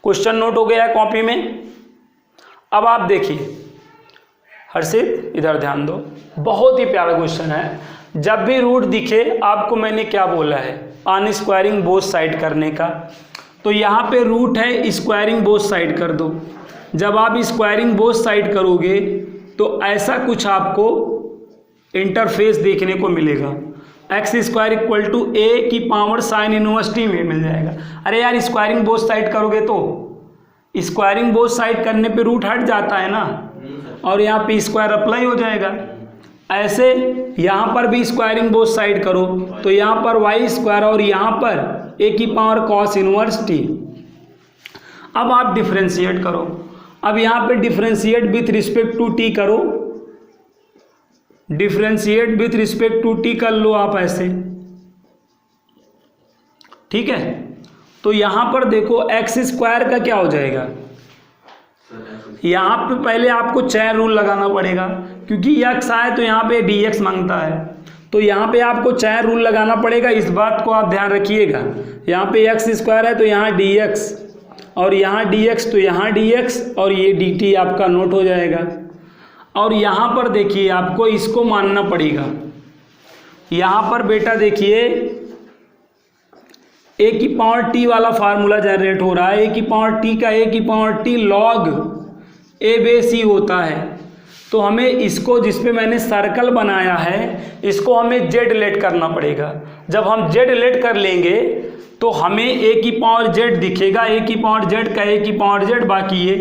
क्वेश्चन नोट हो गया है कॉपी में। अब आप देखिए, हर्षित इधर ध्यान दो, बहुत ही प्यारा क्वेश्चन है। जब भी रूट दिखे आपको मैंने क्या बोला है, ऑन स्क्वायरिंग बोथ साइड करने का। तो यहाँ पे रूट है, स्क्वायरिंग बोथ साइड कर दो। जब आप स्क्वायरिंग बोथ साइड करोगे तो ऐसा कुछ आपको इंटरफेस देखने को मिलेगा, x² equal to a⁴ sine inverse t में मिल जाएगा। अरे यार, स्क्वायरिंग बोथ साइड करोगे तो स्क्वायरिंग बोथ साइड करने पे रूट हट जाता है ना, और यहाँ पे स्क्वायर अप्लाई हो जाएगा। ऐसे यहाँ पर भी स्क्वायरिंग बोथ साइड करो तो यहाँ पर y² और यहाँ पर a⁴ कॉस इनवर्स t। अब आप डिफ्रेंशिएट करो। अब यहाँ पे differentiate with respect to t करो, differentiate with respect to t कर लो आप ऐसे, ठीक है। तो यहाँ पर देखो x² का क्या हो जाएगा, यहाँ पे पहले आपको चेन रूल लगाना पड़ेगा, क्योंकि x आए तो यहाँ पे dx मांगता है, तो यहाँ पे आपको चेन रूल लगाना पड़ेगा। इस बात को आप ध्यान रखिएगा, यहाँ पे x² है तो यहाँ dx, और यहाँ dx तो यहाँ dx, और ये dt आपका नोट हो जाएगा। और यहाँ पर देखिए आपको इसको मानना पड़ेगा। यहाँ पर बेटा देखिए a⁴t वाला फार्मूला जनरेट हो रहा है, a⁴t का a⁴t log a/c होता है। तो हमें इसको, जिस पे मैंने सर्कल बनाया है, इसको हमें z लेट करना पड़ेगा। जब हम z लेट कर लेंगे तो हमें a⁴z दिखेगा, a⁴z का a⁴z बाकी ये,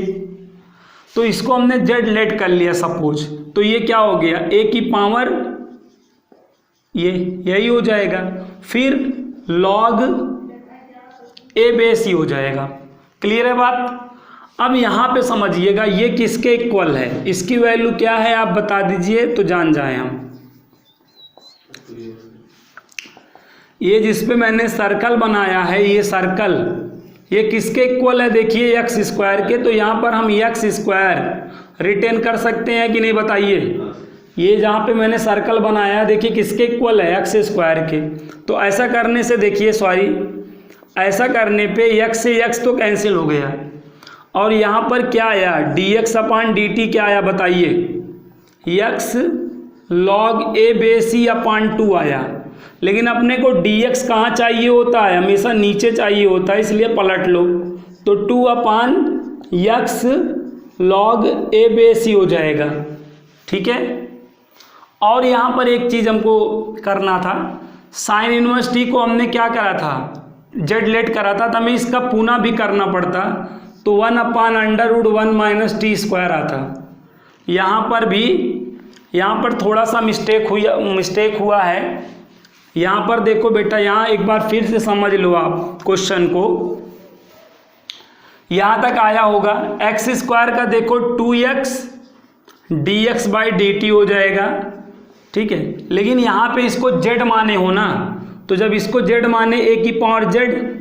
तो इसको हमने z लेट कर लिया सपोज। तो ये क्या हो गया, a⁴ ये यही हो जाएगा। फिर log a बेस ही हो जाएगा। क्लियर है बात? अब यहाँ पे समझिएगा ये किसके इक्वल है, इसकी वैल्यू क्या है आप बता दीजिए तो जान जाए हम। ये जिस पे मैंने सर्कल बनाया है, ये सर्कल ये किसके इक्वल है देखिए, एक्स स्क्वायर के। तो यहाँ पर हम एक्स स्क्वायर रिटेन कर सकते हैं कि नहीं बताइए। ये जहाँ पे मैंने सर्कल बनाया देखिए किसके इक्वल है, एक्स स्क्वायर के। तो ऐसा करने से देखिए, सॉरी, ऐसा करने पे एक्स से एक्स तो कैंसिल हो गया और यहाँ पर क्या आया, dx अपान dt क्या आया बताइए, x log a बेस ही अपान 2 आया। लेकिन अपने को dx कहाँ चाहिए होता है, हमेशा नीचे चाहिए होता है, इसलिए पलट लो तो 2 अपान x log a बेस ही हो जाएगा। ठीक है। और यहाँ पर एक चीज़ हमको करना था, साइन इनवर्स t को हमने क्या करा था, जेड लेट करा था, तो हमें इसका पुनः भी करना पड़ता तो 1 अपान √1 माइनस टी स्क्वायर आता। यहाँ पर भी, यहाँ पर थोड़ा सा मिस्टेक हुआ है। यहाँ पर देखो बेटा, यहाँ एक बार फिर से समझ लो आप क्वेश्चन को। यहाँ तक आया होगा, एक्स स्क्वायर का देखो 2x dx बाई dt हो जाएगा। ठीक है। लेकिन यहाँ पे इसको z माने हो ना, तो जब इसको z माने a की पावर z,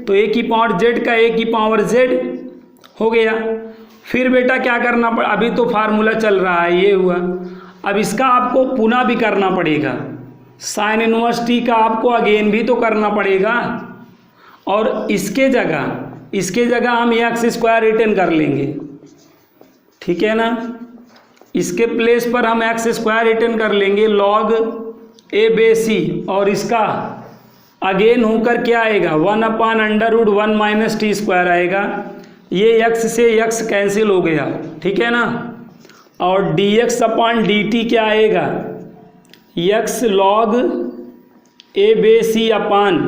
तो a की पावर z का a की पावर z हो गया। फिर बेटा क्या करना पड़ा, अभी तो फार्मूला चल रहा है, ये हुआ। अब इसका आपको पुनः भी करना पड़ेगा, साइन इनवर्स टी का आपको अगेन भी तो करना पड़ेगा। और इसके जगह हम एक्स स्क्वायर रिटर्न कर लेंगे। ठीक है ना, इसके प्लेस पर हम एक्स स्क्वायर रिटर्न कर लेंगे log a बेस ही, और इसका अगेन होकर क्या आएगा, 1 अपान √1 माइनस टी स्क्वायर आएगा। ये x से x कैंसिल हो गया। ठीक है ना। और dx अपान dt क्या आएगा, x log a बेस ही अपान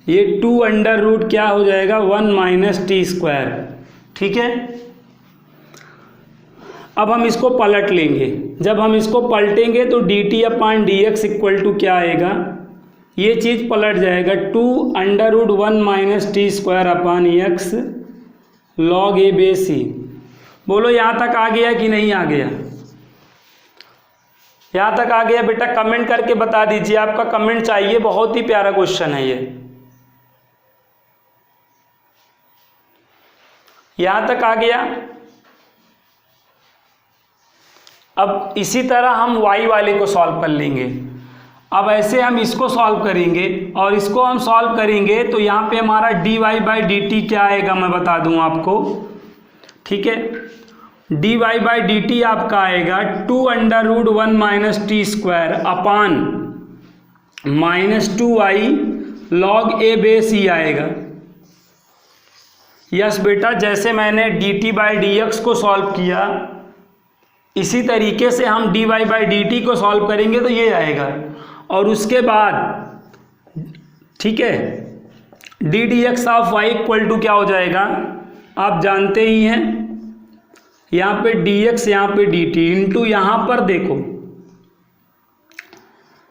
ये 2 क्या हो जाएगा, 1 माइनस टी स्क्वायर। ठीक है। अब हम इसको पलट लेंगे, जब हम इसको पलटेंगे तो dt upon dx equal to क्या आएगा, ये चीज़ पलट जाएगा 2 minus T square upon x log a base E. बोलो यहाँ तक आ गया कि नहीं आ गया? यहाँ तक आ गया बेटा? कमेंट करके बता दीजिए, आपका कमेंट चाहिए, बहुत ही प्यारा क्वेश्चन है ये। यहाँ तक आ गया? अब इसी तरह हम y वाले को सॉल्व कर लेंगे। अब ऐसे हम इसको सॉल्व करेंगे और इसको हम सॉल्व करेंगे तो यहाँ पे हमारा dy बाई dt क्या आएगा मैं बता दूँ आपको। ठीक है। dy बाई dt आपका आएगा 2 minus T square upon -2i log a base E आएगा। यस बेटा, जैसे मैंने dt बाई dx को सॉल्व किया, इसी तरीके से हम dy बाई dt को सॉल्व करेंगे तो ये आएगा। और उसके बाद ठीक है, D dx of y equal to क्या हो जाएगा, आप जानते ही हैं, यहाँ पे dx यहाँ पे dt इंटू यहाँ पर देखो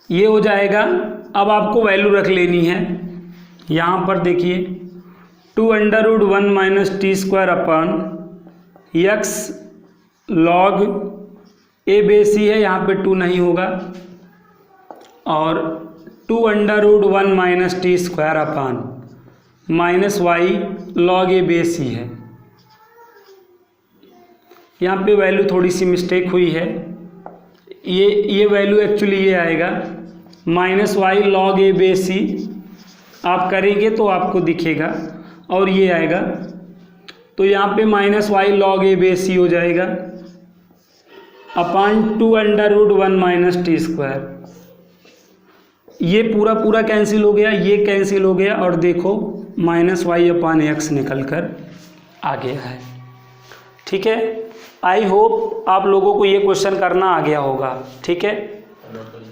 ये हो जाएगा। अब आपको वैल्यू रख लेनी है, यहाँ पर देखिए 2 minus T square upon x log a base E है, यहाँ पे 2 नहीं होगा, और 2 minus T square upon minus y log a base E है। यहाँ पे वैल्यू थोड़ी सी मिस्टेक हुई है, ये वैल्यू एक्चुअली ये आएगा -y log a बेस ही, आप करेंगे तो आपको दिखेगा, और ये आएगा तो यहाँ पे -y log a बेस ही हो जाएगा अपान 2 माइनस टी स्क्वायर। ये पूरा कैंसिल हो गया, ये कैंसिल हो गया, और देखो -y अपान x निकल कर आ गया है। ठीक है। आई होप आप लोगों को ये क्वेश्चन करना आ गया होगा। ठीक है।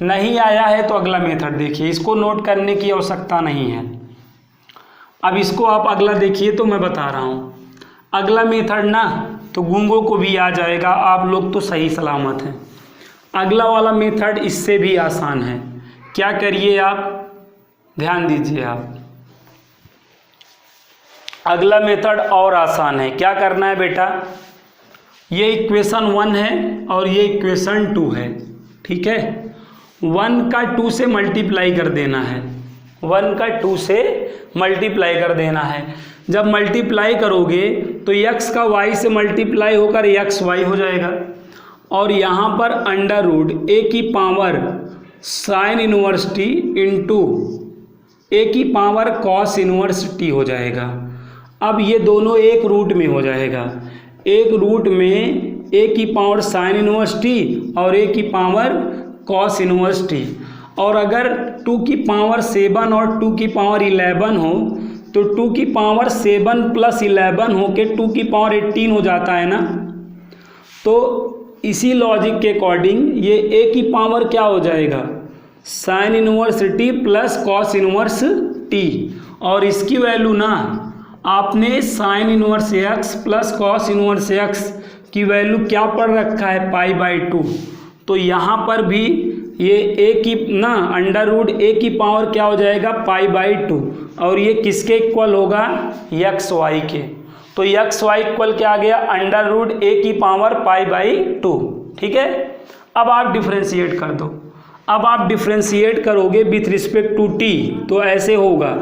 नहीं आया है तो अगला मेथड देखिए, इसको नोट करने की आवश्यकता नहीं है। अब इसको आप अगला देखिए तो मैं बता रहा हूँ, अगला मेथड ना तो गूंगों को भी आ जाएगा, आप लोग तो सही सलामत हैं। अगला वाला मेथड इससे भी आसान है, क्या करिए आप, ध्यान दीजिए आप, अगला मेथड और आसान है। क्या करना है बेटा, ये इक्वेशन 1 है और ये इक्वेशन 2 है, ठीक है। 1 का 2 से मल्टीप्लाई कर देना है, 1 का 2 से मल्टीप्लाई कर देना है। जब मल्टीप्लाई करोगे तो x का y से मल्टीप्लाई होकर xy हो जाएगा, और यहाँ पर अंडर रूट a की power sine inverse t into a की पावर कॉस इनवर्स t हो जाएगा। अब ये दोनों एक रूट में हो जाएगा, एक रूट में a की पावर साइन इनवर्स t और a की पावर कॉस इनवर्स t। और अगर 2 की पावर 7 और 2 की पावर 11 हो तो 2 की पावर 7 प्लस 11 हो के 2 की पावर 18 हो जाता है ना। तो इसी लॉजिक के अकॉर्डिंग ये a की पावर क्या हो जाएगा, sign inverse t plus cos inverse t, और इसकी वैल्यू ना आपने sine inverse x plus cos inverse x की वैल्यू क्या पढ़ रखा है, π/2। तो यहाँ पर भी ये a की ना अंडर रूट a की पावर क्या हो जाएगा, π/2, और ये किसके इक्वल होगा, xy के। तो xy इक्वल क्या आ गया, अंडर रूट a की पावर π/2, ठीक है। अब आप डिफ्रेंशिएट कर दो, अब आप डिफ्रेंशिएट करोगे विथ रिस्पेक्ट टू t तो ऐसे होगा,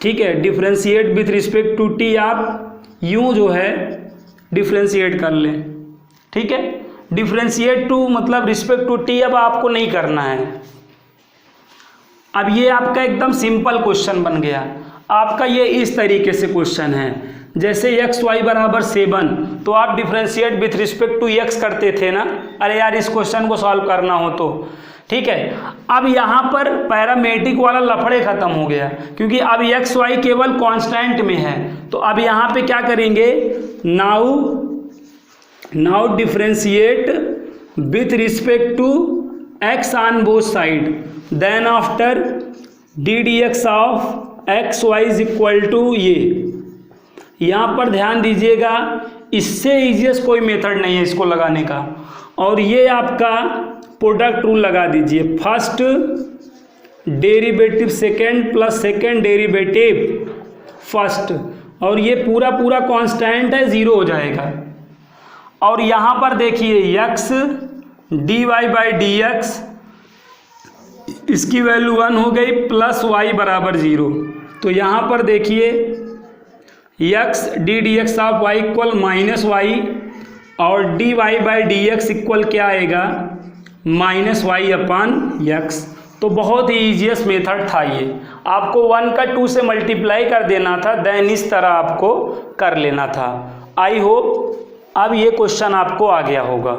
ठीक है। Differentiate with respect to t आप यूं जो है डिफ्रेंशिएट कर लें, ठीक है। डिफ्रेंशिएट टू मतलब रिस्पेक्ट टू t अब आपको नहीं करना है। अब ये आपका एकदम सिंपल क्वेश्चन बन गया। आपका ये इस तरीके से क्वेश्चन है, जैसे एक्स वाई बराबर 7 तो आप differentiate with respect to x करते थे ना। अरे यार इस क्वेश्चन को सॉल्व करना हो तो, ठीक है। अब यहाँ पर पैरामेट्रिक वाला लफड़े खत्म हो गया, क्योंकि अब एक्स वाई केवल कांस्टेंट में है। तो अब यहाँ पे क्या करेंगे, now differentiate with respect to x on both side, then after d D x of x y is equal to ये। यहाँ पर ध्यान दीजिएगा, इससे ईजीएस्ट कोई मेथड नहीं है इसको लगाने का। और ये आपका प्रोडक्ट रूल लगा दीजिए, first derivative second plus second derivative first, और ये पूरा पूरा कांस्टेंट है, 0 हो जाएगा। और यहाँ पर देखिए x dy/dx इसकी वैल्यू 1 हो गई, प्लस y बराबर 0। तो यहाँ पर देखिए x ddx of y equal -y और dy/dx इक्वल क्या आएगा, -y/x। तो बहुत ही ईजीएस्ट मेथड था ये। आपको 1 का 2 से मल्टीप्लाई कर देना था, देन इस तरह आपको कर लेना था। आई होप अब ये क्वेश्चन आपको आ गया होगा।